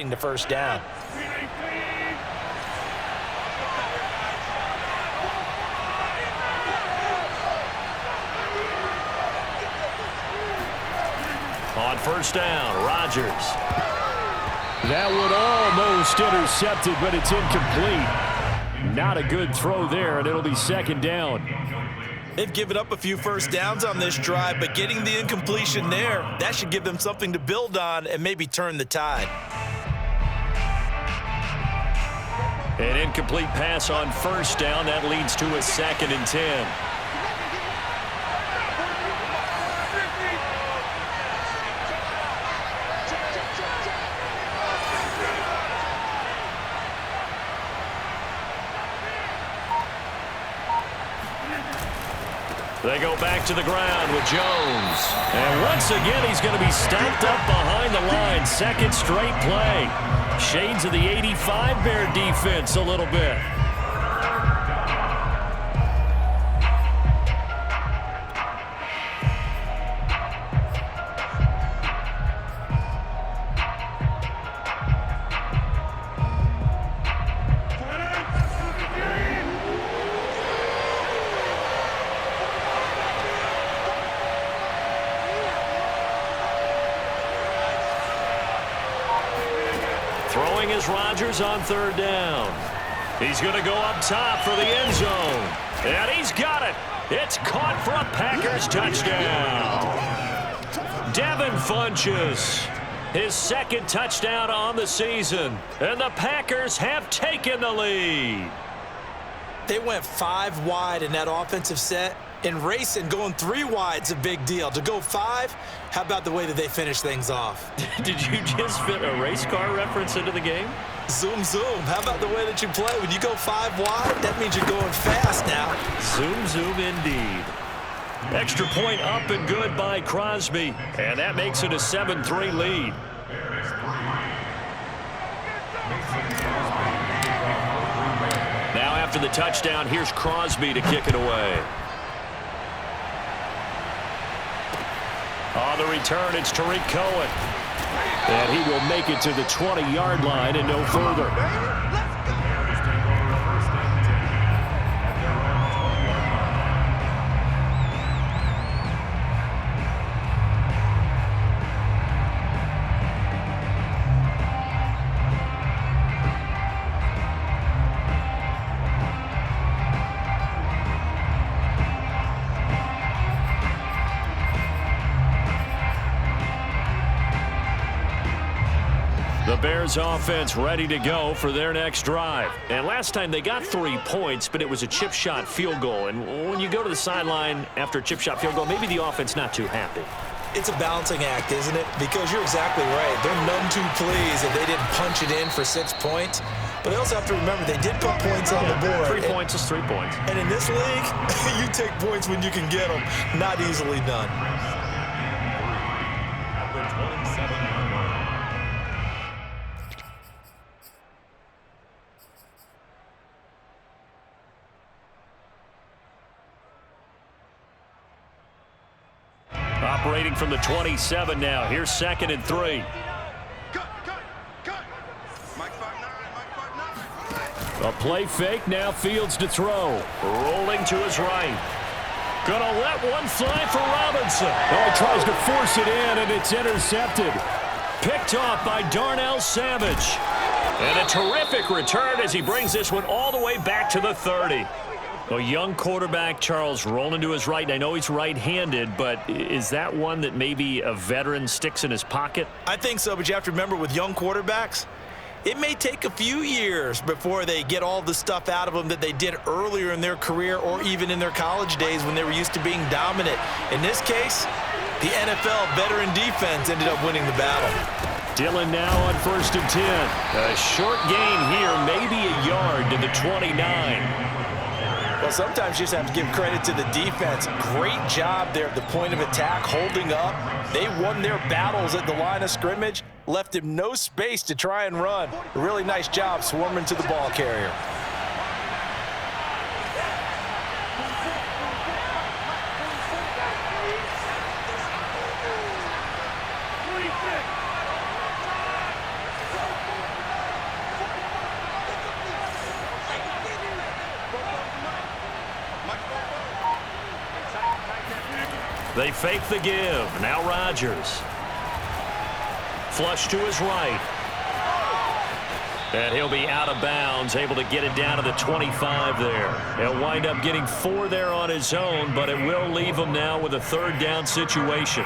the first down. On first down, Rodgers. That one almost intercepted, but it's incomplete. Not a good throw there, and it'll be second down. They've given up a few first downs on this drive, but getting the incompletion there, that should give them something to build on and maybe turn the tide. An incomplete pass on first down. That leads to a 2nd and 10. They go back to the ground with Jones. And once again, he's going to be stopped up behind the line. Second straight play. Shades of the 85 Bear defense a little bit. Throwing is Rodgers on third down. He's going to go up top for the end zone. And he's got it. It's caught for a Packers touchdown. Devin Funchess, his 2nd touchdown on the season. And the Packers have taken the lead. They went 5 wide in that offensive set. And racing, going 3 wide's a big deal. To go 5, how about the way that they finish things off? Did you just fit a race car reference into the game? Zoom, zoom. How about the way that you play? When you go 5 wide, that means you're going fast now. Zoom, zoom indeed. Extra point up and good by Crosby. And that makes it a 7-3 lead. Now after the touchdown, here's Crosby to kick it away. On the return, it's Tariq Cohen. And he will make it to the 20-yard line and no further. The Bears offense ready to go for their next drive. And last time they got 3 points, but it was a chip shot field goal. And when you go to the sideline after a chip shot field goal, maybe the offense not too happy. It's a balancing act, isn't it? Because you're exactly right. They're none too pleased that they didn't punch it in for 6 points. But they also have to remember they did put points on the board. 3 points is 3 points. And in this league, you take points when you can get them. Not easily done. Operating from the 27 now. Here's 2nd and 3. A play fake. Now Fields to throw. Rolling to his right. Gonna let one fly for Robinson. Oh, he tries to force it in, and it's intercepted. Picked off by Darnell Savage. And a terrific return as he brings this one all the way back to the 30. A young quarterback, Charles, rolling to his right. And I know he's right-handed, but is that one that maybe a veteran sticks in his pocket? I think so, but you have to remember with young quarterbacks, it may take a few years before they get all the stuff out of them that they did earlier in their career or even in their college days when they were used to being dominant. In this case, the NFL veteran defense ended up winning the battle. Dillon now on 1st and 10. A short gain here, maybe a yard to the 29. Well, sometimes you just have to give credit to the defense. Great job there at the point of attack, holding up. They won their battles at the line of scrimmage, left him no space to try and run. A really nice job swarming to the ball carrier. They fake the give. Now Rodgers. Flush to his right. And he'll be out of bounds, able to get it down to the 25 there. He'll wind up getting 4 there on his own, but it will leave him now with a third down situation.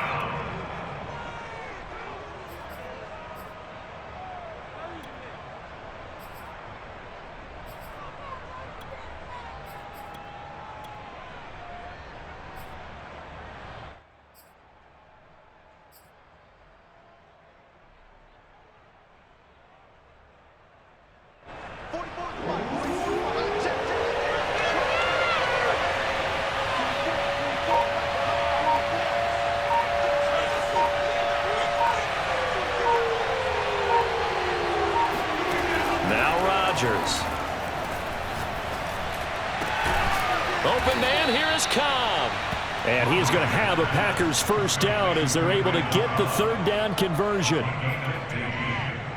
Open man, here is Cobb. And he is going to have a Packers first down as they're able to get the third down conversion.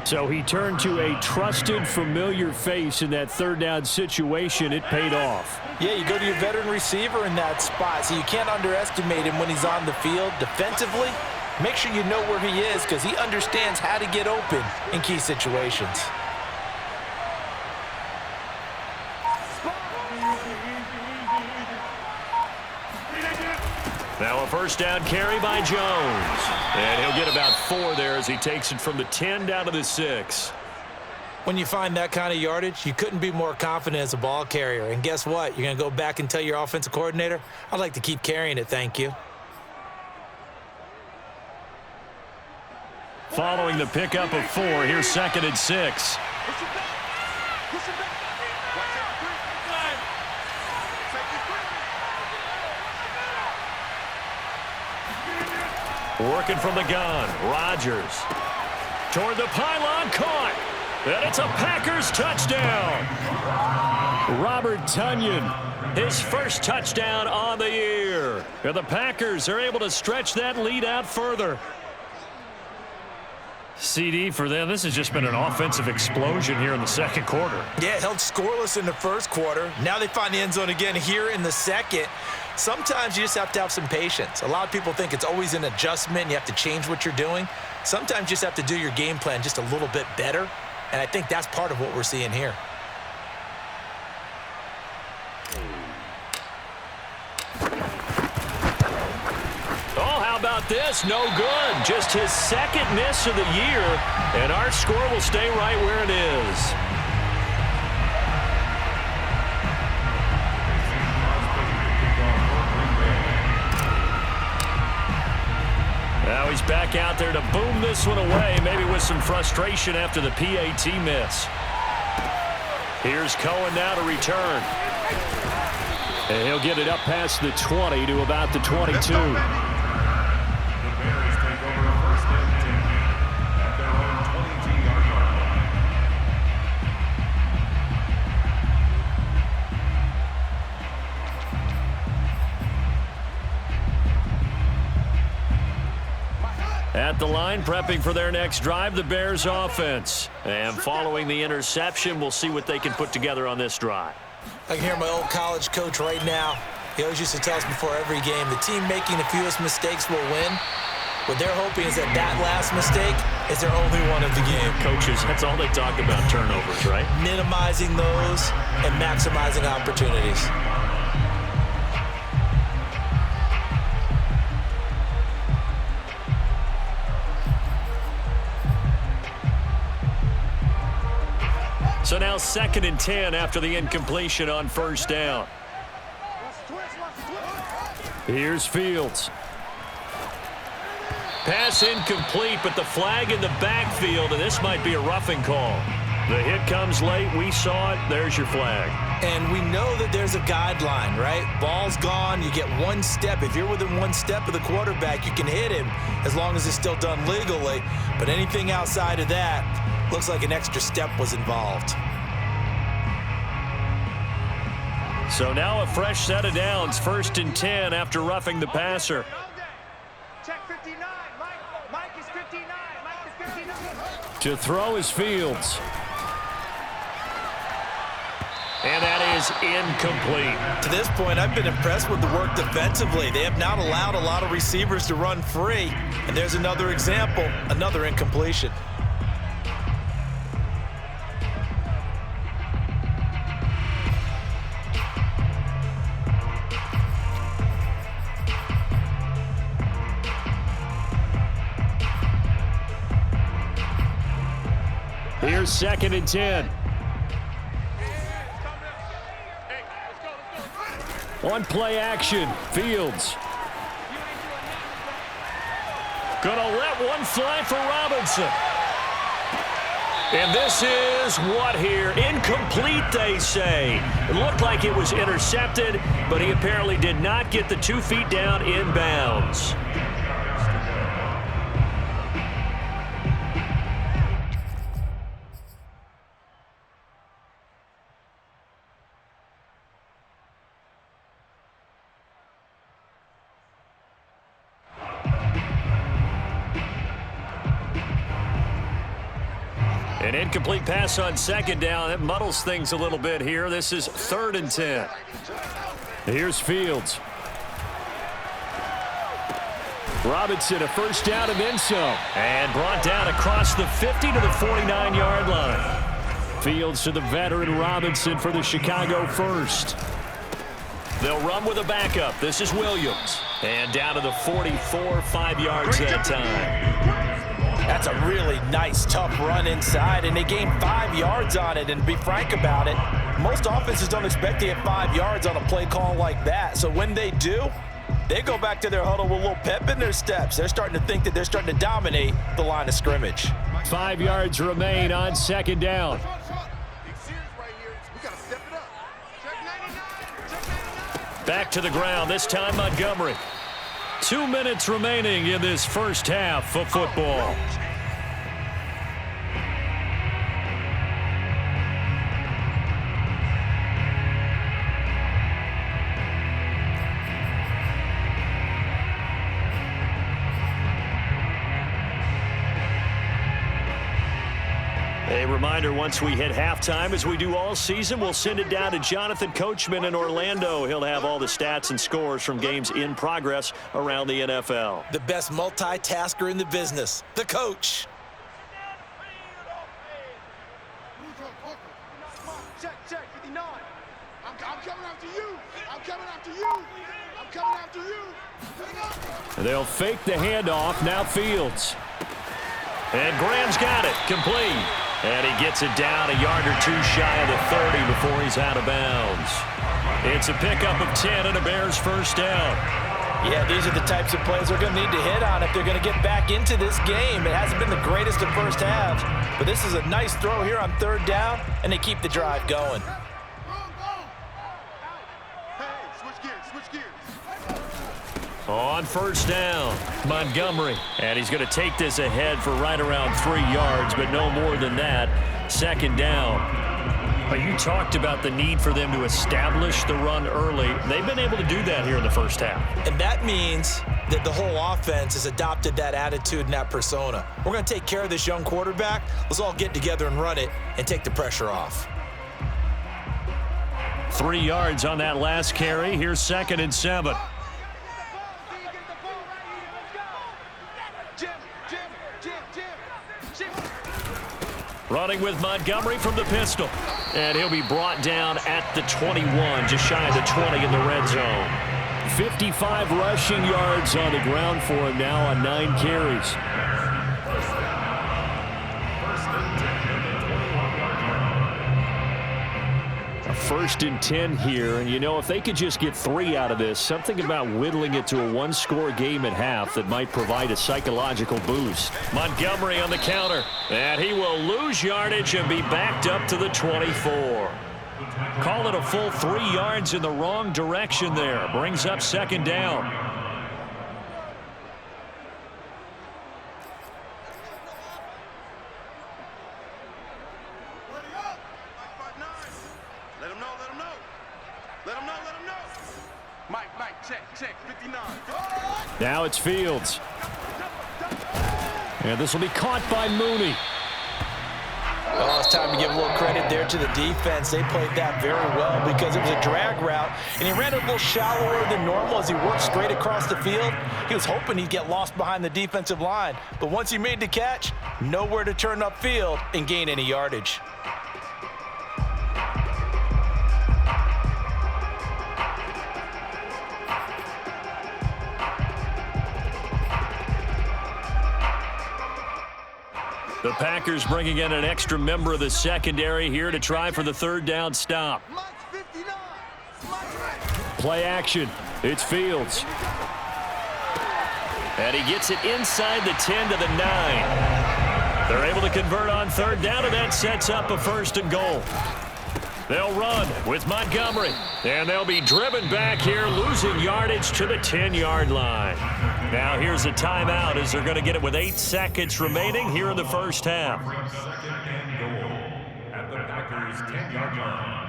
So he turned to a trusted, familiar face in that third down situation. It paid off. Yeah, you go to your veteran receiver in that spot, so you can't underestimate him when he's on the field. Defensively, make sure you know where he is because he understands how to get open in key situations. Now a first down carry by Jones. And he'll get about 4 there as he takes it from the 10 down to the 6. When you find that kind of yardage, you couldn't be more confident as a ball carrier. And guess what? You're going to go back and tell your offensive coordinator, I'd like to keep carrying it, thank you. Following the pickup of 4, here's 2nd and 6. Working from the gun, Rodgers. Toward the pylon, caught. And it's a Packers touchdown. Robert Tonyan, his first touchdown on the year. And the Packers are able to stretch that lead out further. CD for them, this has just been an offensive explosion here in the second quarter. Yeah, held scoreless in the first quarter. Now they find the end zone again here in the second. Sometimes you just have to have some patience. A lot of people think it's always an adjustment. You have to change what you're doing. Sometimes you just have to do your game plan just a little bit better. And I think that's part of what we're seeing here. Oh, how about this? No good. Just his second miss of the year. And our score will stay right where it is. Now he's back out there to boom this one away, maybe with some frustration after the PAT miss. Here's Cohen now to return. And he'll get it up past the 20 to about the 22. At the line, prepping for their next drive, the Bears offense. And following the interception, we'll see what they can put together on this drive. I can hear my old college coach right now. He always used to tell us before every game, the team making the fewest mistakes will win. What they're hoping is that that last mistake is their only one of the game. Coaches, that's all they talk about, turnovers, right? Minimizing those and maximizing opportunities. So now 2nd and 10 after the incompletion on first down. Here's Fields. Pass incomplete, but the flag in the backfield, and this might be a roughing call. The hit comes late. We saw it. There's your flag. And we know that there's a guideline, right? Ball's gone. You get one step. If you're within one step of the quarterback, you can hit him as long as it's still done legally. But anything outside of that, looks like an extra step was involved. So now a fresh set of downs, 1st and 10 after roughing the passer. Check 59. Mike is 59. Mike is 59. To throw is Fields. And that is incomplete. To this point, I've been impressed with the work defensively. They have not allowed a lot of receivers to run free. And there's another example, another incompletion. Here's 2nd and 10. On play action, Fields. Gonna let one fly for Robinson. And this is what here? Incomplete, they say. It looked like it was intercepted, but he apparently did not get the 2 feet down in bounds. An incomplete pass on 2nd down. That muddles things a little bit here. This is 3rd and 10. Here's Fields. Robinson, a 1st down and then some. And brought down across the 50 to the 49-yard line. Fields to the veteran Robinson for the Chicago 1st. They'll run with a backup. This is Williams. And down to the 44, 5 yards that time. That's a really nice, tough run inside, and they gained 5 yards on it. And to be frank about it, most offenses don't expect to get 5 yards on a play call like that. So when they do, they go back to their huddle with a little pep in their steps. They're starting to think that they're starting to dominate the line of scrimmage. 5 yards remain on 2nd down. Back to the ground, this time Montgomery. 2 minutes remaining in this first half of football. A reminder, once we hit halftime, as we do all season, we'll send it down to Jonathan Coachman in Orlando. He'll have all the stats and scores from games in progress around the NFL. The best multitasker in the business, the coach. Check, 59. I'm coming after you. I'm coming after you. I'm coming after you. They'll fake the handoff. Now Fields. And Graham's got it. Complete. And he gets it down a yard or 2 shy of the 30 before he's out of bounds. It's a pickup of 10 and a Bears 1st down. Yeah, these are the types of plays they're going to need to hit on if they're going to get back into this game. It hasn't been the greatest of first halves, but this is a nice throw here on 3rd down, and they keep the drive going. On 1st down, Montgomery. And he's going to take this ahead for right around 3 yards, but no more than that. 2nd down. But you talked about the need for them to establish the run early. They've been able to do that here in the first half. And that means that the whole offense has adopted that attitude and that persona. We're going to take care of this young quarterback. Let's all get together and run it and take the pressure off. 3 yards on that last carry. Here's 2nd and 7. Running with Montgomery from the pistol. And he'll be brought down at the 21, just shy of the 20 in the red zone. 55 rushing yards on the ground for him now on 9 carries. A 1st and 10 here, and you know, if they could just get 3 out of this, something about whittling it to a 1-score game at half that might provide a psychological boost. Montgomery on the counter, and he will lose yardage and be backed up to the 24. Call it a full 3 yards in the wrong direction there. Brings up 2nd down. Now it's Fields. And this will be caught by Mooney. Oh, it's time to give a little credit there to the defense. They played that very well because it was a drag route, and he ran a little shallower than normal as he worked straight across the field. He was hoping he'd get lost behind the defensive line, but once he made the catch, nowhere to turn upfield and gain any yardage. The Packers bringing in an extra member of the secondary here to try for the third down stop. Play action. It's Fields. And he gets it inside the 10 to the 9. They're able to convert on third down, and that sets up a 1st and goal. They'll run with Montgomery. And they'll be driven back here, losing yardage to the 10-yard line. Now here's a timeout as they're going to get it with 8 seconds remaining here in the first half. 2nd and goal at the Packers' 10-yard line.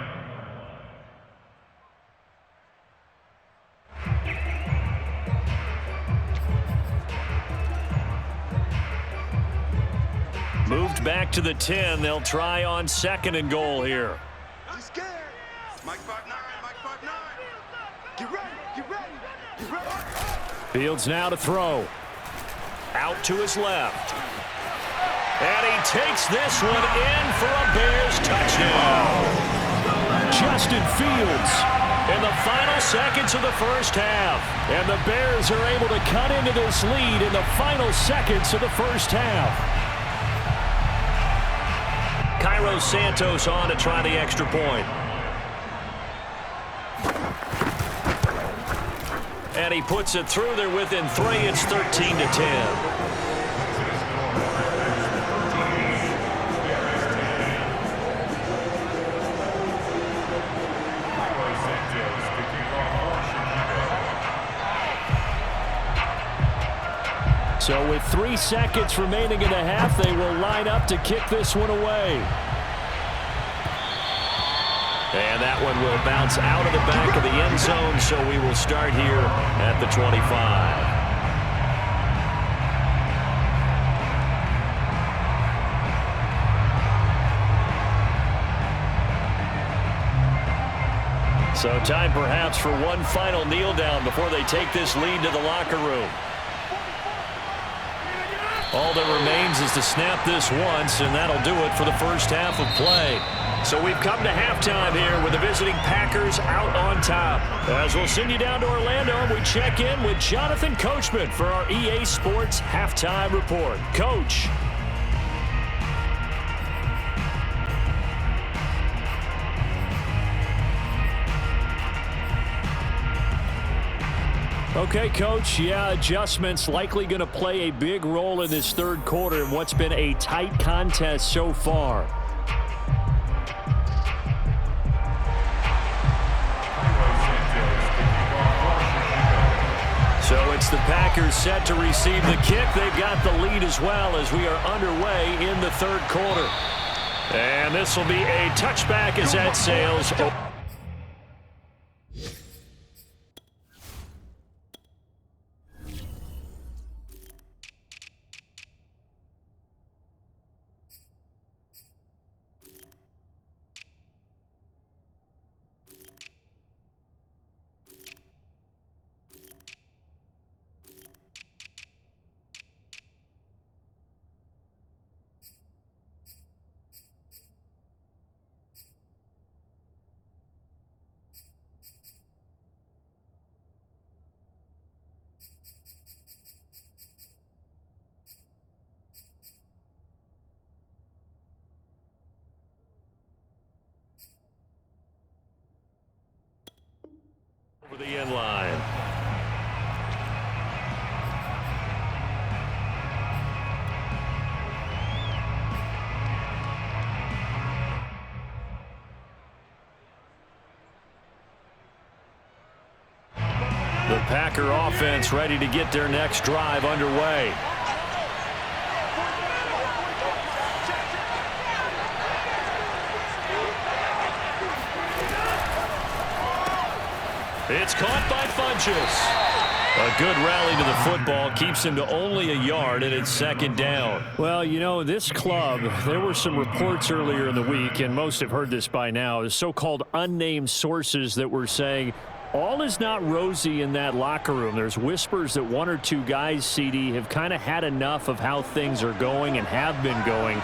Moved back to the 10. They'll try on 2nd and goal here. He's scared. Mike 5'9", Mike 5'9". Get ready, get ready, get ready. Fields now to throw. Out to his left. And he takes this one in for a Bears touchdown. Justin Fields in the final seconds of the first half. And the Bears are able to cut into this lead in the final seconds of the first half. Cairo Santos on to try the extra point. And he puts it through. They're within 3. It's 13 to 10. So with 3 seconds remaining in the half, they will line up to kick this one away. And that one will bounce out of the back of the end zone, so we will start here at the 25. So time perhaps for one final kneel down before they take this lead to the locker room. All that remains is to snap this once, and that'll do it for the first half of play. So we've come to halftime here with the visiting Packers out on top. As we'll send you down to Orlando, we check in with Jonathan Coachman for our EA Sports Halftime Report. Coach. Okay, Coach, yeah, adjustments likely going to play a big role in this third quarter in what's been a tight contest so far. So it's the Packers set to receive the kick. They've got the lead as well as we are underway in the third quarter. And this will be a touchback as that sails. Over the end line. The Packer offense ready to get their next drive underway. It's caught by Funchess. A good rally to the football keeps him to only a yard, and it's second down. Well, you know, this club, there were some reports earlier in the week, and most have heard this by now, the so-called unnamed sources that were saying all is not rosy in that locker room. There's whispers that one or two guys, CD, have kind of had enough of how things are going and have been going.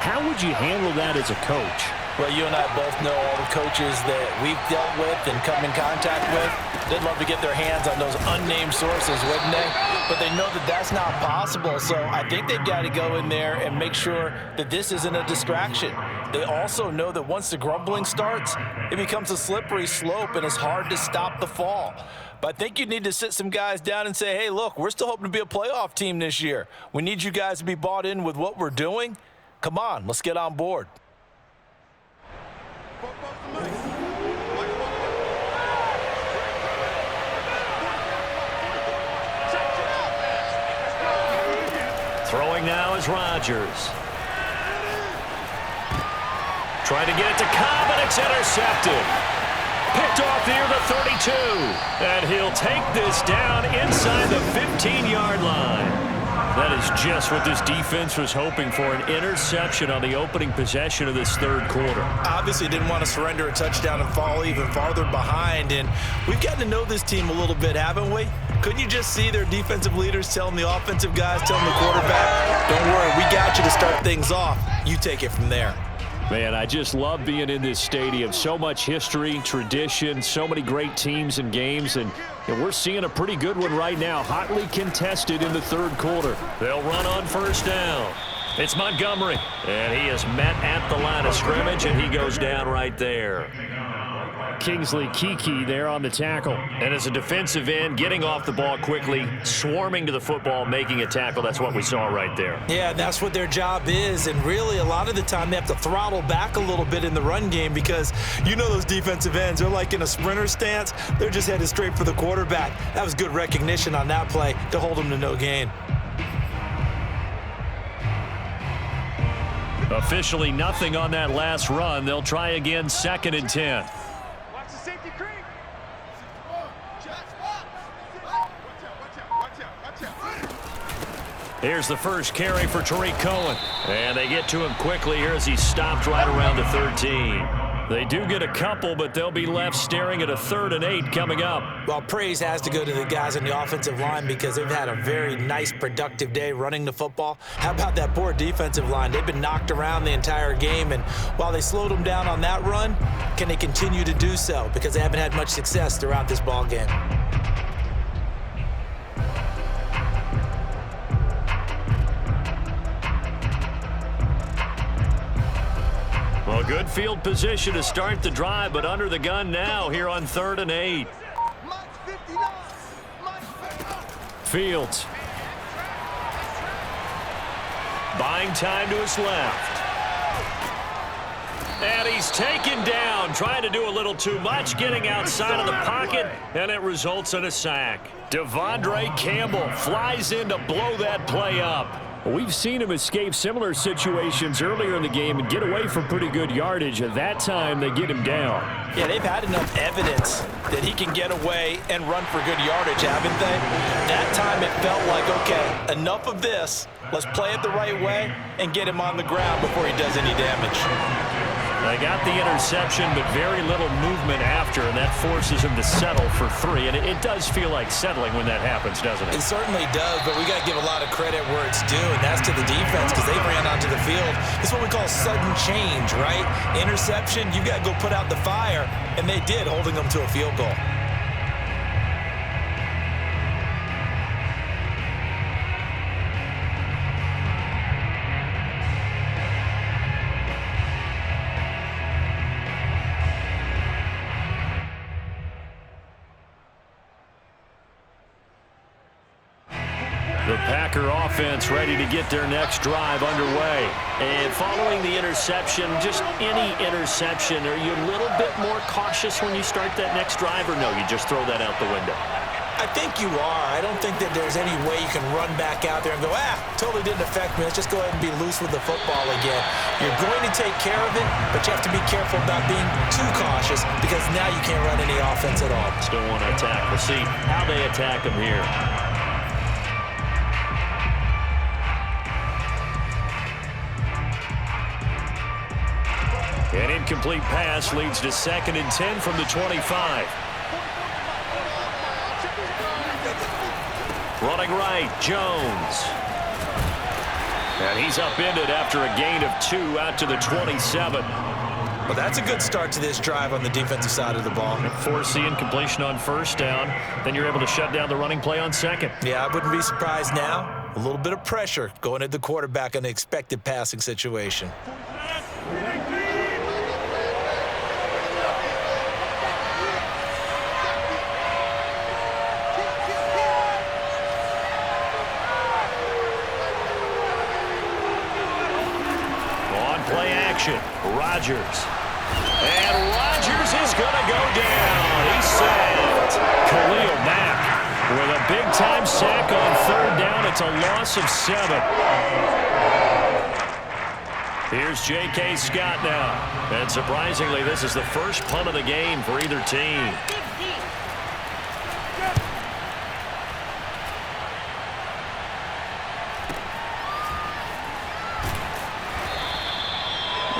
How would you handle that as a coach? Well, you and I both know all the coaches that we've dealt with and come in contact with. They'd love to get their hands on those unnamed sources, wouldn't they? But they know that that's not possible, so I think they've got to go in there and make sure that this isn't a distraction. They also know that once the grumbling starts, it becomes a slippery slope and it's hard to stop the fall. But I think you need to sit some guys down and say, hey, look, we're still hoping to be a playoff team this year. We need you guys to be bought in with what we're doing. Come on, let's get on board. Throwing now is Rodgers. Trying to get it to Cobb, and it's intercepted. Picked off near the 32. And he'll take this down inside the 15-yard line. That is just what this defense was hoping for, an interception on the opening possession of this third quarter. Obviously didn't want to surrender a touchdown and fall even farther behind, and we've gotten to know this team a little bit, haven't we? Couldn't you just see their defensive leaders telling the offensive guys, telling the quarterback, don't worry, we got you to start things off. You take it from there. Man, I just love being in this stadium. So much history, tradition, so many great teams and games, and we're seeing a pretty good one right now, hotly contested in the third quarter. They'll run on first down. It's Montgomery, and he is met at the line of scrimmage, and he goes down right there. Kingsley Keke there on the tackle. And as a defensive end, getting off the ball quickly, swarming to the football, making a tackle. That's what we saw right there. Yeah, that's what their job is. And really, a lot of the time, they have to throttle back a little bit in the run game because you know those defensive ends, they're like in a sprinter stance. They're just headed straight for the quarterback. That was good recognition on that play to hold them to no gain. Officially nothing on that last run. They'll try again, 2nd and 10. Here's the first carry for Tariq Cohen. And they get to him quickly here as he stopped right around the 13. They do get a couple, but they'll be left staring at a 3rd and 8 coming up. Well, praise has to go to the guys on the offensive line because they've had a very nice, productive day running the football. How about that poor defensive line? They've been knocked around the entire game, and while they slowed them down on that run, can they continue to do so? Because they haven't had much success throughout this ball game. Well, good field position to start the drive, but under the gun now here on 3rd and 8. Fields. Buying time to his left. And he's taken down, trying to do a little too much, getting outside of the pocket, and it results in a sack. Devondre Campbell flies in to blow that play up. We've seen him escape similar situations earlier in the game and get away from pretty good yardage. At that time, they get him down. Yeah, they've had enough evidence that he can get away and run for good yardage, haven't they? That time it felt like, okay, enough of this. Let's play it the right way and get him on the ground before he does any damage. They got the interception, but very little movement after, and that forces him to settle for 3. And it does feel like settling when that happens, doesn't it? It certainly does, but we got to give a lot of credit where it's due, and that's to the defense because they ran onto the field. It's what we call sudden change, right? Interception, you got to go put out the fire, and they did, holding them to a field goal. The Packer offense ready to get their next drive underway. And following the interception, just any interception, are you a little bit more cautious when you start that next drive, or no, you just throw that out the window? I think you are. I don't think that there's any way you can run back out there and go, totally didn't affect me. Let's just go ahead and be loose with the football again. You're going to take care of it, but you have to be careful about being too cautious because now you can't run any offense at all. Still want to attack. We'll see how they attack him here. An incomplete pass leads to 2nd and 10 from the 25. Running right, Jones. And he's upended after a gain of 2 out to the 27. Well, that's a good start to this drive on the defensive side of the ball. Force the incompletion on 1st down. Then you're able to shut down the running play on 2nd. Yeah, I wouldn't be surprised now. A little bit of pressure going at the quarterback in the expected passing situation. Rodgers. And Rodgers is going to go down. He's sacked. Khalil Mack with a big-time sack on 3rd down. It's a loss of 7. Here's J.K. Scott now. And surprisingly, this is the first punt of the game for either team.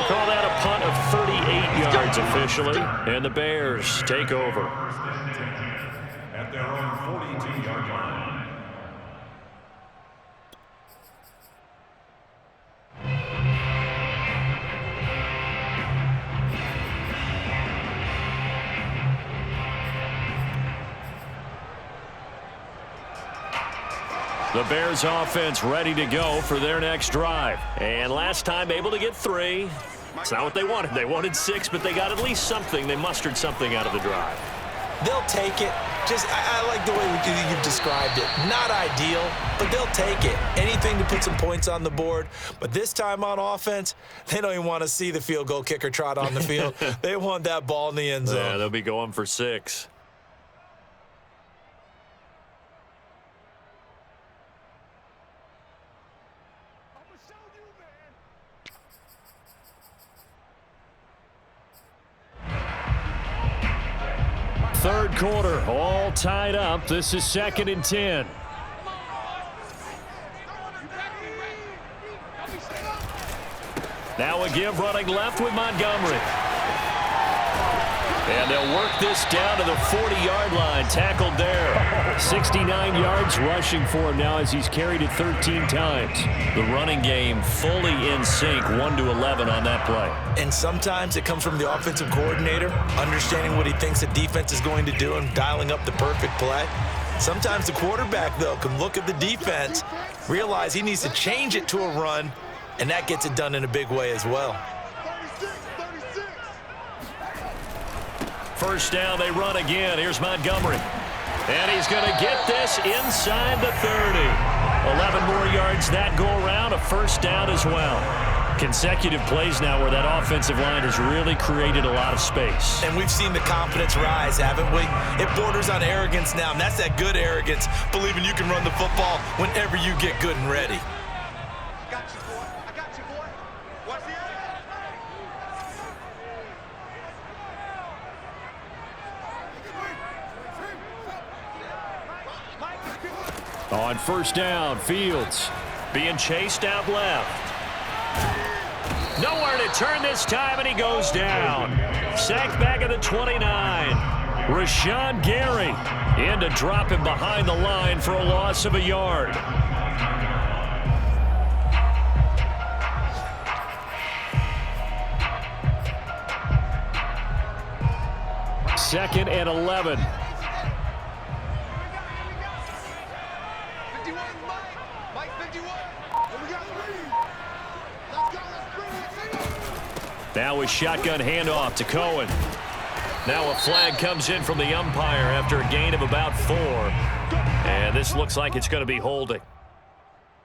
Call that a punt of 38 yards officially, and the Bears take over. At their own 42-yard line. The Bears offense ready to go for their next drive. And last time able to get 3. It's not what they wanted. They wanted 6, but they got at least something. They mustered something out of the drive. They'll take it. I like the way you've described it. Not ideal, but they'll take it. Anything to put some points on the board. But this time on offense, they don't even want to see the field goal kicker trot on the field. They want that ball in the end zone. Yeah, they'll be going for 6. Third quarter, all tied up. This is 2nd and 10. Now a give running left with Montgomery. And they'll work this down to the 40-yard line. Tackled there. 69 yards rushing for him now as he's carried it 13 times. The running game fully in sync, 1-11 on that play. And sometimes it comes from the offensive coordinator, understanding what he thinks the defense is going to do and dialing up the perfect play. Sometimes the quarterback, though, can look at the defense, realize he needs to change it to a run, and that gets it done in a big way as well. 36. 1st down, they run again. Here's Montgomery. And he's going to get this inside the 30. 11 more yards that go around, a 1st down as well. Consecutive plays now where that offensive line has really created a lot of space. And we've seen the confidence rise, haven't we? It borders on arrogance now, and that's that good arrogance, believing you can run the football whenever you get good and ready. On 1st down, Fields being chased out left. Nowhere to turn this time, and he goes down. Sacked back at the 29. Rashawn Gary in to drop him behind the line for a loss of a yard. Second and 11. Now a shotgun handoff to Cohen. Now a flag comes in from the umpire after a gain of about 4. And this looks like it's going to be holding.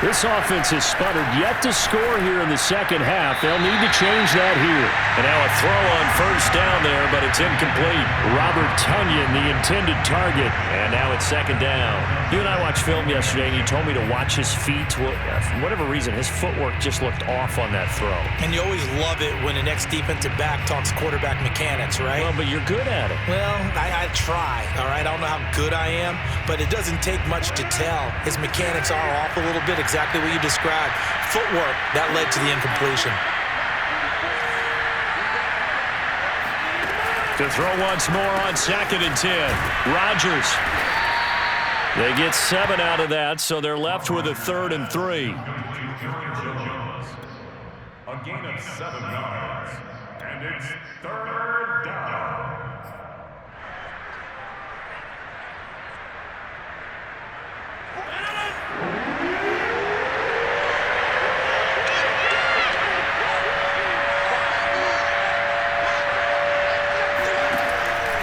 This offense has sputtered yet to score here in the second half. They'll need to change that here. And now a throw on first down there, but it's incomplete. Robert Tonyan, the intended target. And now it's second down. You and I watched film yesterday, and you told me to watch his feet. For whatever reason, his footwork just looked off on that throw. And you always love it when the next defensive back talks quarterback mechanics, right? Well, but you're good at it. Well, I try, all right? I don't know how good I am, but it doesn't take much to tell. His mechanics are off a little bit, exactly what you described. Footwork, that led to the incompletion. To throw once more on 2nd and 10. Rodgers. They get 7 out of that, so they're left with a 3rd and 3. A gain of 7 yards, and it's 3rd down.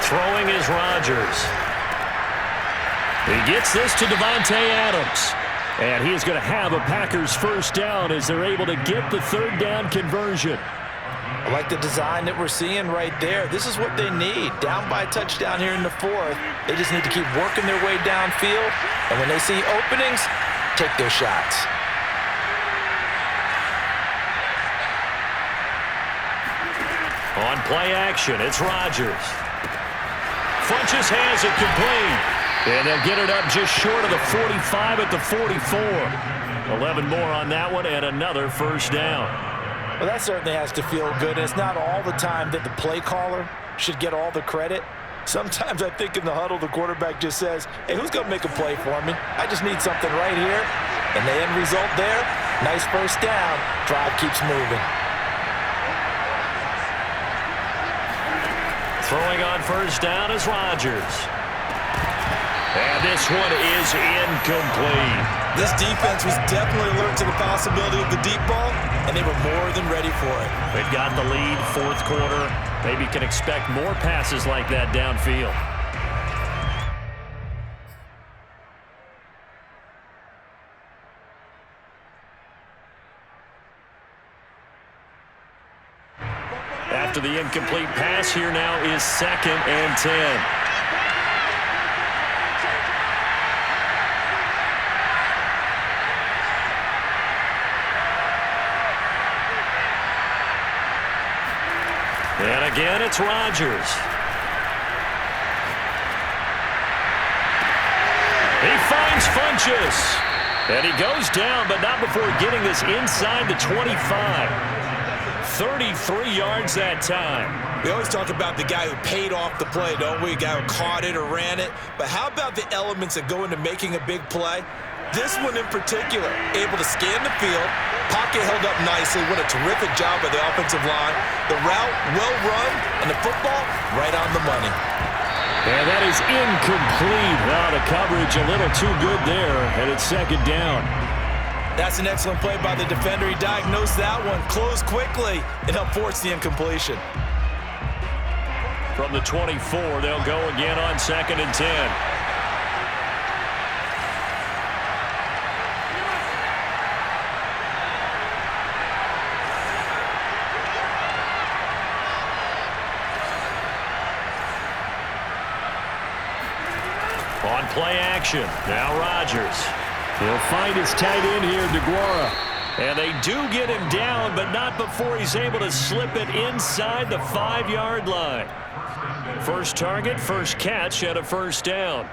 Throwing is Rodgers. He gets this to Davante Adams. And he is going to have a Packers first down as they're able to get the 3rd down conversion. I like the design that we're seeing right there. This is what they need. Down by a touchdown here in the 4th. They just need to keep working their way downfield. And when they see openings, take their shots. On play action, it's Rodgers. Funches has it complete. And they'll get it up just short of the 45 at the 44. 11 more on that one and another first down. Well, that certainly has to feel good. And it's not all the time that the play caller should get all the credit. Sometimes I think in the huddle, the quarterback just says, hey, who's going to make a play for me? I just need something right here. And the end result there, nice first down. Drive keeps moving. Throwing on first down is Rodgers. And this one is incomplete. This defense was definitely alert to the possibility of the deep ball, and they were more than ready for it. They've got the lead, 4th quarter. Maybe can expect more passes like that downfield. After the incomplete pass, here now is 2nd and 10. And again, it's Rodgers. He finds Funches. And he goes down, but not before getting this inside the 25. 33 yards that time. We always talk about the guy who paid off the play, don't we? A guy who caught it or ran it. But how about the elements that go into making a big play? This one in particular, able to scan the field, pocket held up nicely. What a terrific job by the offensive line. The route well run, and the football right on the money. And that is incomplete. Wow, the coverage a little too good there, and it's 2nd down. That's an excellent play by the defender. He diagnosed that one, closed quickly, and helped force the incompletion. From the 24, they'll go again on 2nd and 10. On play action, now Rodgers. He'll find his tight end here, DeGuara. And they do get him down, but not before he's able to slip it inside the 5-yard line. First target, first catch, and a first down.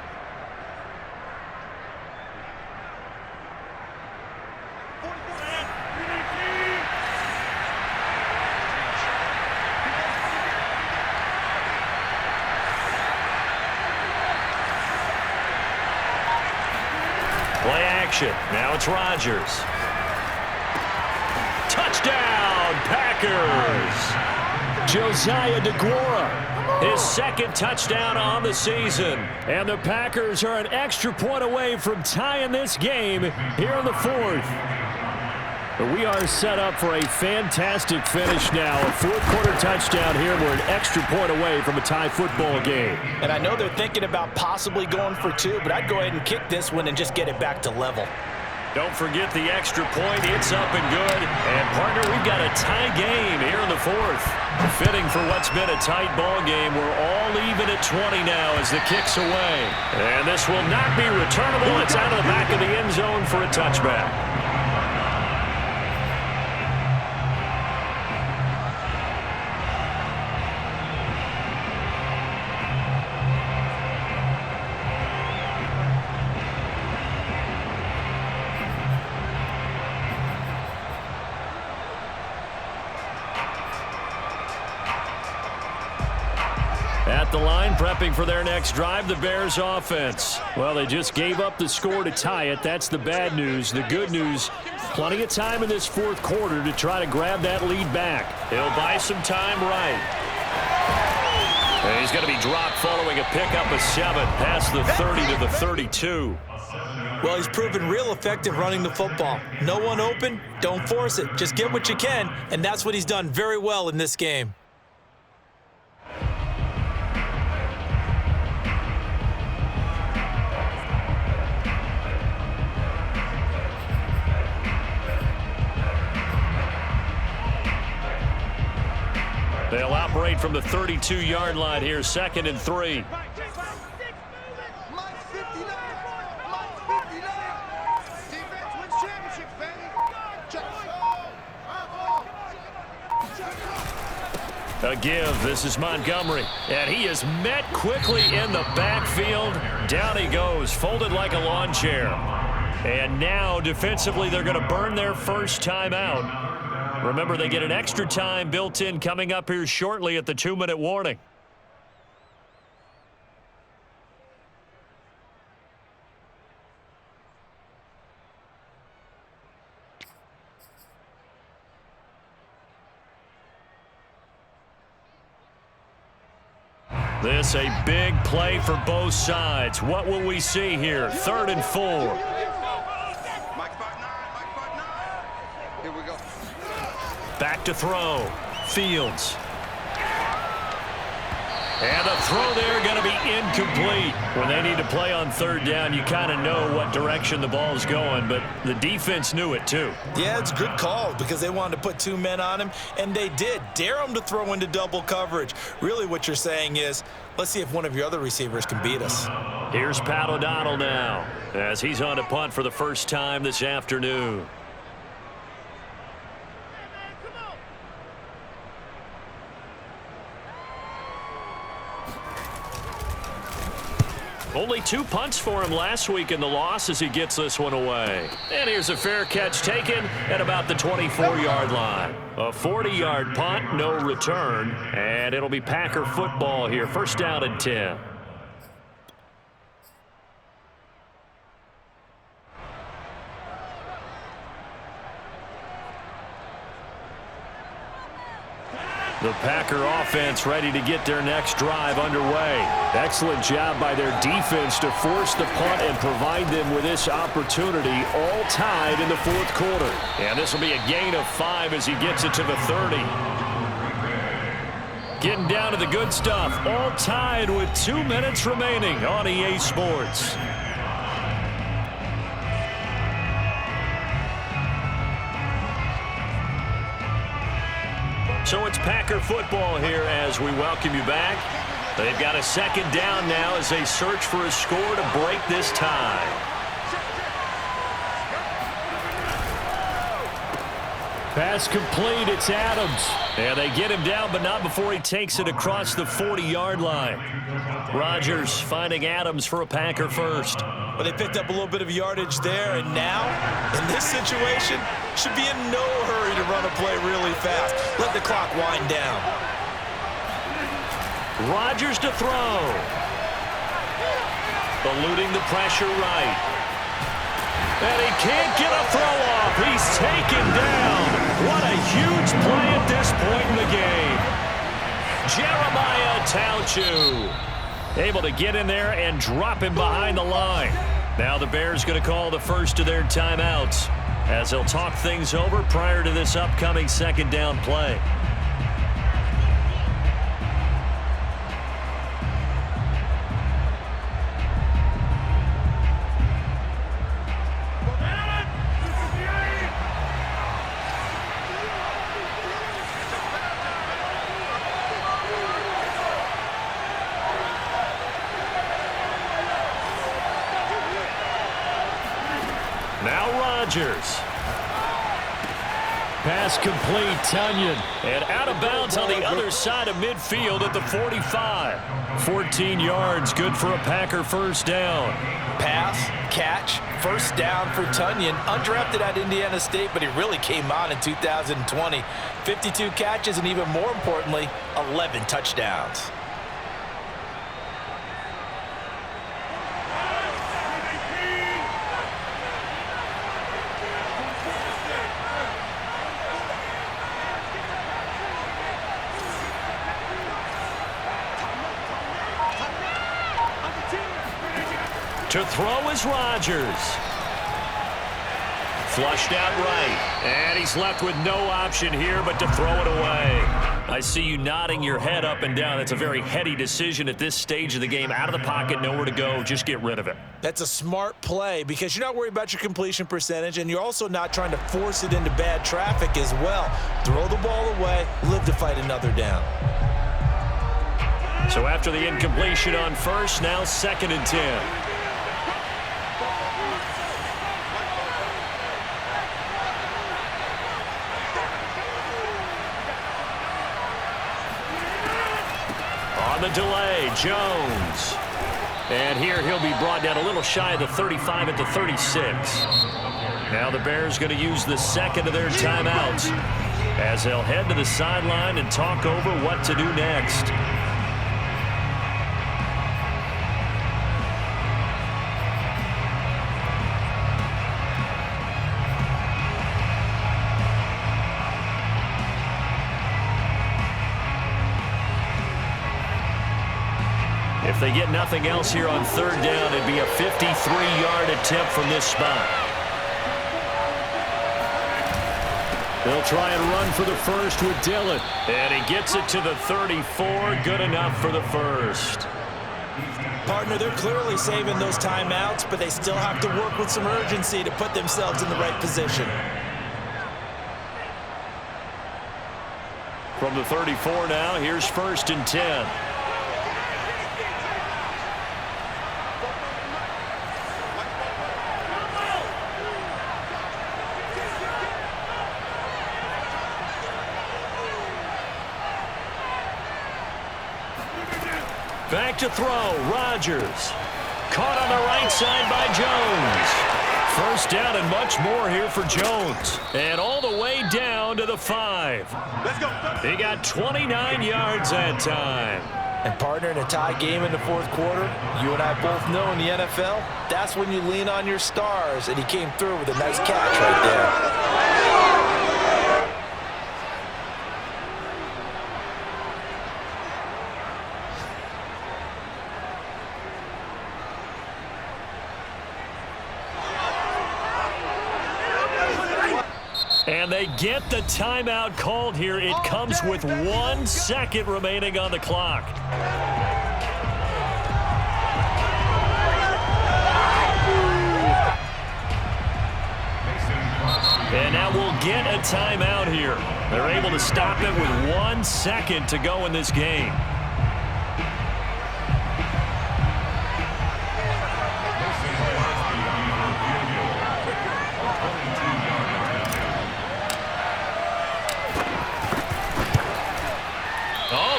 Play action. Now it's Rodgers. Touchdown, Packers. Josiah DeGuara, his 2nd touchdown on the season. And the Packers are an extra point away from tying this game here in the 4th. But we are set up for a fantastic finish now. A 4th quarter touchdown here. We're an extra point away from a tie football game. And I know they're thinking about possibly going for 2, but I'd go ahead and kick this one and just get it back to level. Don't forget the extra point. It's up and good. And, partner, we've got a tie game here in the fourth. Fitting for what's been a tight ball game. We're all even at 20 now as the kick's away. And this will not be returnable. It's out of the back of the end zone for a touchback. At the line, prepping for their next drive, the Bears offense. Well, they just gave up the score to tie it. That's the bad news. The good news, plenty of time in this fourth quarter to try to grab that lead back. He'll buy some time right. And he's going to be dropped following a pickup of 7 past the 30 to the 32. Well, he's proven real effective running the football. No one open, don't force it. Just get what you can, and that's what he's done very well in this game. They'll operate from the 32-yard line here, 2nd and 3. Mike 59. Defense wins championships, baby. A give. This is Montgomery. And he is met quickly in the backfield. Down he goes, folded like a lawn chair. And now, defensively, they're going to burn their first time out. Remember, they get an extra time built in coming up here shortly at the 2-minute warning. This a big play for both sides. What will we see here? 3rd and 4. Here we go. Back to throw. Fields. And the throw there going to be incomplete. When they need to play on 3rd down, you kind of know what direction the ball's going, but the defense knew it too. Yeah, it's a good call because they wanted to put 2 men on him, and they did. Dare him to throw into double coverage. Really what you're saying is, let's see if one of your other receivers can beat us. Here's Pat O'Donnell now as he's on to punt for the first time this afternoon. Only 2 punts for him last week in the loss as he gets this one away. And here's a fair catch taken at about the 24-yard line. A 40-yard punt, no return. And it'll be Packer football here. 1st down and 10. The Packer offense ready to get their next drive underway. Excellent job by their defense to force the punt and provide them with this opportunity, all tied in the 4th quarter. And this will be a gain of 5 as he gets it to the 30. Getting down to the good stuff, all tied with 2 minutes remaining on EA Sports. So it's Packer football here as we welcome you back. They've got a 2nd down now as they search for a score to break this tie. Pass complete, it's Adams. And they get him down, but not before he takes it across the 40-yard line. Rodgers finding Adams for a Packer first. Well, they picked up a little bit of yardage there, and now, in this situation, should be in no hurry to run a play really fast. Let the clock wind down. Rodgers to throw. Eluding the pressure right. And he can't get a throw off. He's taken down. What a huge play at this point in the game. Jeremiah Tauchu able to get in there and drop him behind the line. Now the Bears going to call the first of their timeouts as they'll talk things over prior to this upcoming 2nd down play. Rodgers. Pass complete, Tonyan. And out of bounds on the other side of midfield at the 45. 14 yards, good for a Packer first down. Pass, catch, first down for Tonyan. Undrafted at Indiana State, but he really came on in 2020. 52 catches, and even more importantly, 11 touchdowns. To throw is Rodgers. Flushed out right. And he's left with no option here but to throw it away. I see you nodding your head up and down. That's a very heady decision at this stage of the game. Out of the pocket, nowhere to go. Just get rid of it. That's a smart play because you're not worried about your completion percentage, and you're also not trying to force it into bad traffic as well. Throw the ball away, live to fight another down. So after the incompletion on first, now 2nd and 10. On the delay, Jones. And here he'll be brought down a little shy of the 35 at the 36. Now the Bears going to use the second of their timeouts as they'll head to the sideline and talk over what to do next. If they get nothing else here on 3rd down, it'd be a 53-yard attempt from this spot. They'll try and run for the first with Dillon. And he gets it to the 34. Good enough for the first. Partner, they're clearly saving those timeouts, but they still have to work with some urgency to put themselves in the right position. From the 34 now, here's 1st and 10. Back to throw, Rodgers. Caught on the right side by Jones. First down and much more here for Jones. And all the way down to the 5. Let's go. He got 29 yards that time. And partner, in a tie game in the 4th quarter, you and I both know in the NFL, that's when you lean on your stars, and he came through with a nice catch right there. And they get the timeout called here. It comes with 1 second remaining on the clock. And now we'll get a timeout here. They're able to stop it with 1 second to go in this game.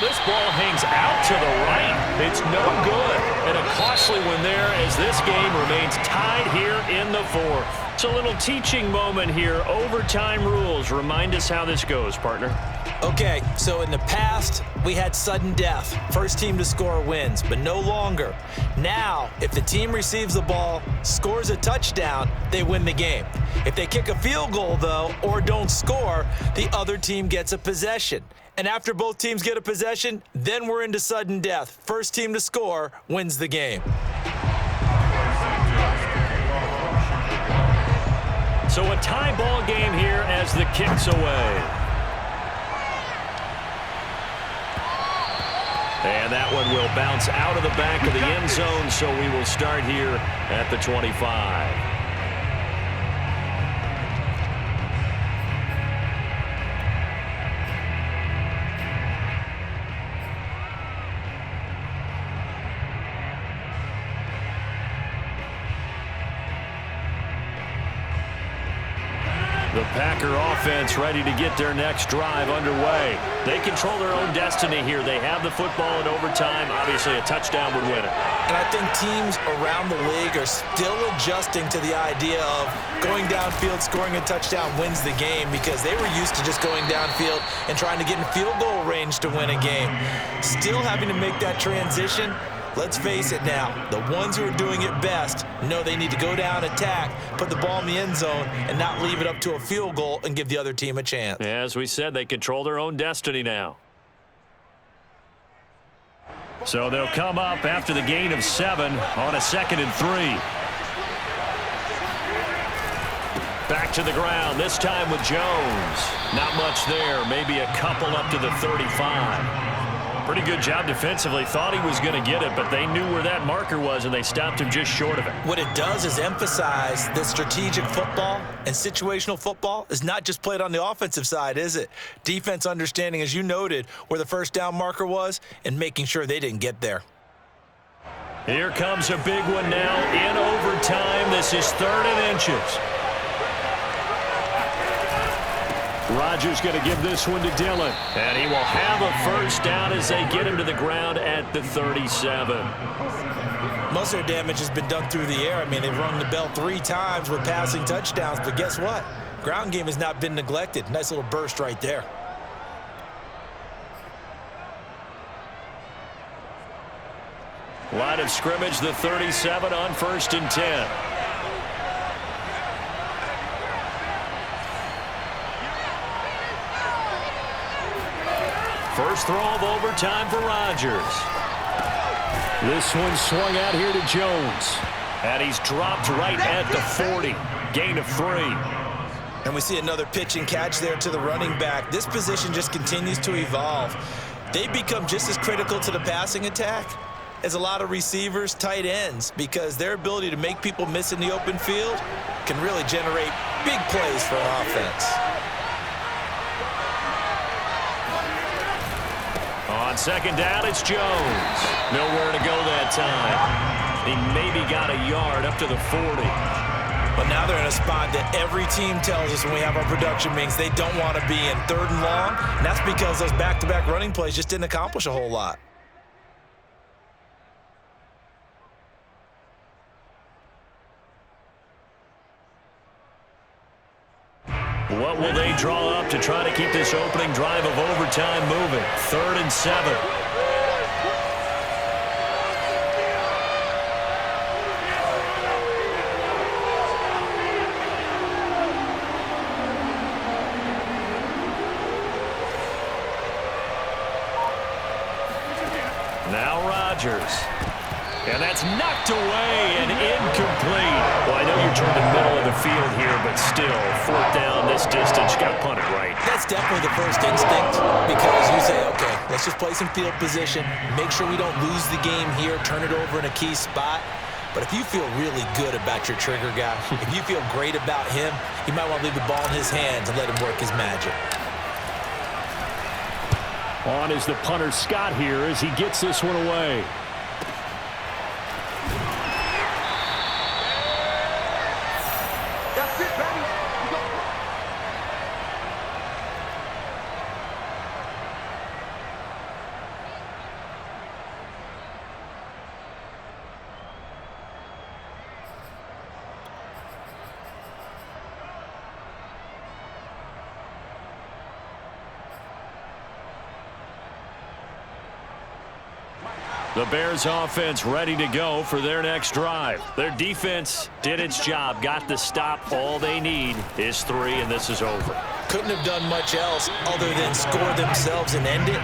This ball hangs out to the right. It's no good. And a costly one there as this game remains tied here in the 4th. It's a little teaching moment here. Overtime rules. Remind us how this goes, partner. Okay, so in the past, we had sudden death. First team to score wins, but no longer. Now, if the team receives the ball, scores a touchdown, they win the game. If they kick a field goal, though, or don't score, the other team gets a possession. And after both teams get a possession, then we're into sudden death. First team to score wins the game. So a tie ball game here as the kick's away. And that one will bounce out of the back of the end zone, so we will start here at the 25. The Packer offense ready to get their next drive underway. They control their own destiny here. They have the football in overtime. Obviously, a touchdown would win it. And I think teams around the league are still adjusting to the idea of going downfield, scoring a touchdown wins the game, because they were used to just going downfield and trying to get in field goal range to win a game. Still having to make that transition. Let's face it now, the ones who are doing it best know they need to go down, attack, put the ball in the end zone, and not leave it up to a field goal and give the other team a chance. As we said, they control their own destiny now. So they'll come up after the gain of 7 on a 2nd and 3. Back to the ground, this time with Jones. Not much there, maybe a couple up to the 35. Pretty good job defensively. Thought he was going to get it, but they knew where that marker was, and they stopped him just short of it. What it does is emphasize that strategic football and situational football is not just played on the offensive side, is it? Defense understanding, as you noted, where the first down marker was and making sure they didn't get there. Here comes a big one now in overtime. This is 3rd and inches. Rodgers going to give this one to Dillon. And he will have a first down as they get him to the ground at the 37. Most of their damage has been done through the air. I mean, they've rung the bell 3 times with passing touchdowns, but guess what? Ground game has not been neglected. Nice little burst right there. Line of scrimmage, the 37 on 1st and 10. First throw of overtime for Rodgers. This one swung out here to Jones. And he's dropped right at the 40. Gain of 3. And we see another pitch and catch there to the running back. This position just continues to evolve. They become just as critical to the passing attack as a lot of receivers, tight ends, because their ability to make people miss in the open field can really generate big plays for an offense. On 2nd down, it's Jones. Nowhere to go that time. He maybe got a yard up to the 40. But now they're in a spot that every team tells us when we have our production meetings they don't want to be in, 3rd and long. And that's because those back-to-back running plays just didn't accomplish a whole lot. What will they draw up to try to keep this opening drive of overtime moving? 3rd and 7. Now Rodgers. And that's knocked away and incomplete. Well, I know you're toward the middle of the field here, but still, 4th down this distance, got punted right. That's definitely the first instinct, because you say, okay, let's just play some field position, make sure we don't lose the game here, turn it over in a key spot. But if you feel really good about your trigger guy, if you feel great about him, you might want to leave the ball in his hands and let him work his magic. On is the punter Scott here as he gets this one away. That's it, baby. You go. The Bears offense ready to go for their next drive. Their defense did its job, got the stop. All they need is 3, and this is over. Couldn't have done much else other than score themselves and end it.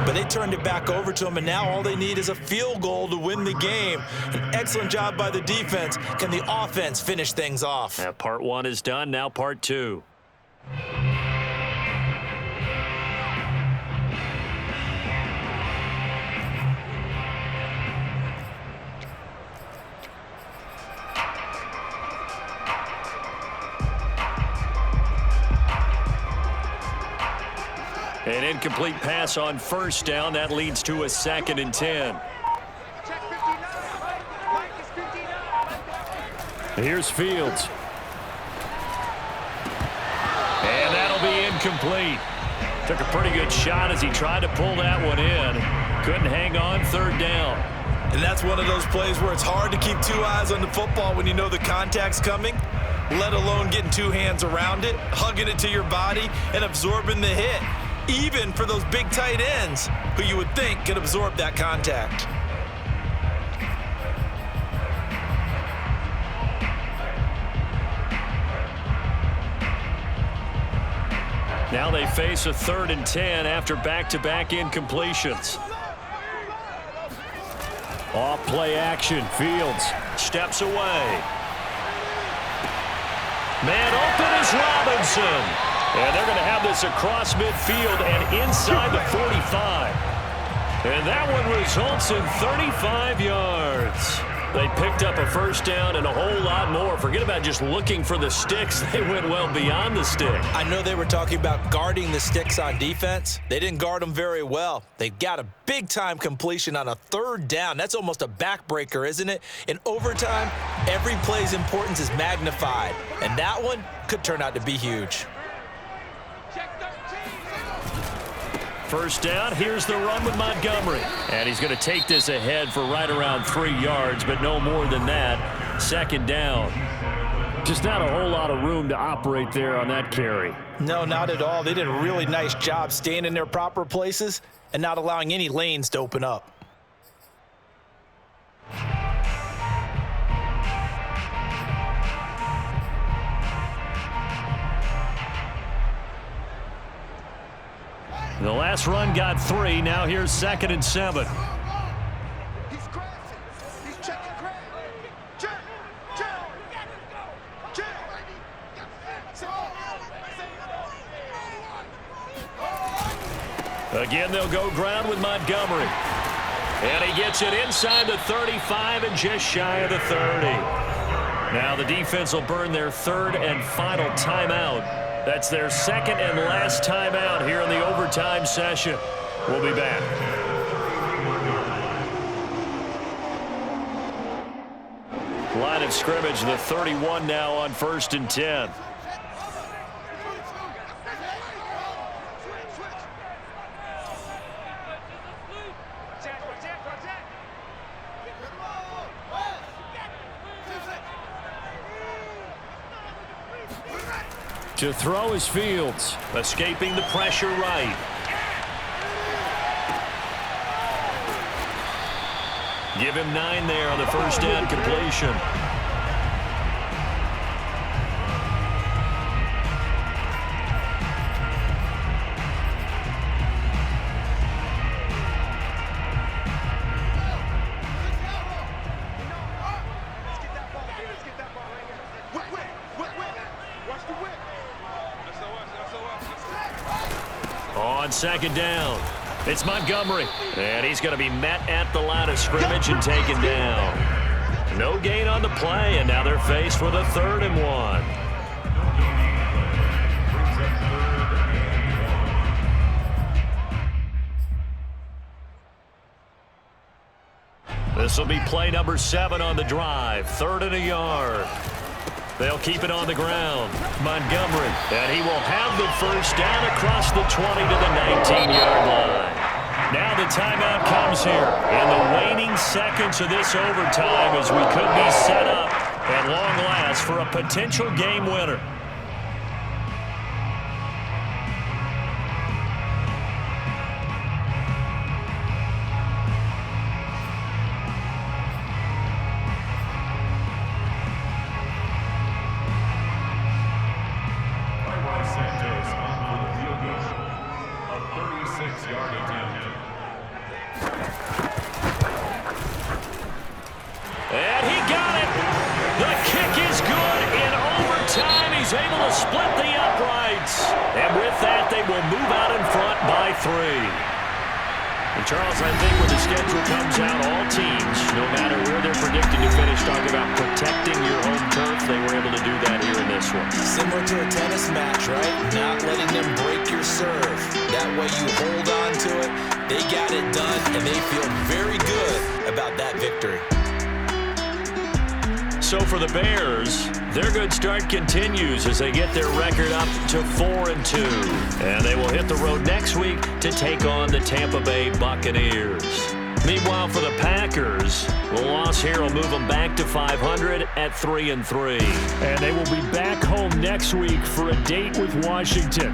But they turned it back over to them, and now all they need is a field goal to win the game. An excellent job by the defense. Can the offense finish things off? Part 1 is done, now part 2. An incomplete pass on 1st down. That leads to a 2nd and 10. Check 59. Mike is 59. Here's Fields. incomplete. Took a pretty good shot as he tried to pull that one in. Couldn't hang on, third down. And that's one of those plays where it's hard to keep two eyes on the football when you know the contact's coming, let alone getting two hands around it, hugging it to your body, and absorbing the hit, even for those big tight ends who you would think could absorb that contact. Now they face a 3rd and 10 after back-to-back incompletions. Off play action. Fields steps away. Man open is Robinson. And they're going to have this across midfield and inside the 45. And that one results in 35 yards. They picked up a first down and a whole lot more. Forget about just looking for the sticks. They went well beyond the stick. I know they were talking about guarding the sticks on defense. They didn't guard them very well. They got a big-time completion on a 3rd down. That's almost a backbreaker, isn't it? In overtime, every play's importance is magnified. And that one could turn out to be huge. First down, here's the run with Montgomery. And he's going to take this ahead for right around 3 yards, but no more than that. 2nd down. Just not a whole lot of room to operate there on that carry. No, not at all. They did a really nice job staying in their proper places and not allowing any lanes to open up. The last run got 3. Now here's 2nd and 7. He's crashing. He's checking crash. Check. Again, they'll go ground with Montgomery. And he gets it inside the 35 and just shy of the 30. Now the defense will burn their 3rd and final timeout. That's their 2nd and last timeout here in the overtime session. We'll be back. Line of scrimmage, the 31 now on 1st and 10. To throw is Fields, escaping the pressure right. Give him 9 there on the first down completion. On 2nd down, it's Montgomery. And he's going to be met at the line of scrimmage and taken down. No gain on the play, and now they're faced with a 3rd and 1. This will be play number 7 on the drive. 3rd and a yard. They'll keep it on the ground. Montgomery, and he will have the first down across the 20 to the 19-yard line. Now the timeout comes here in the waning seconds of this overtime as we could be set up at long last for a potential game winner. And he got it. The kick is good in overtime. He's able to split the uprights. And with that, they will move out in front by 3. And Charles, I think when the schedule comes out, all teams, no matter where they're predicted to finish, talk about protecting your home turf. They were able to do that here in this one. Similar to a tennis match, right? Not letting them break your serve. That way you hold on to it. They got it done, and they feel very good about that victory. So for the Bears, their good start continues as they get their record up to 4-2. And they will hit the road next week to take on the Tampa Bay Buccaneers. Meanwhile, for the Packers, the loss here will move them back to 500 at 3-3. And they will be back home next week for a date with Washington.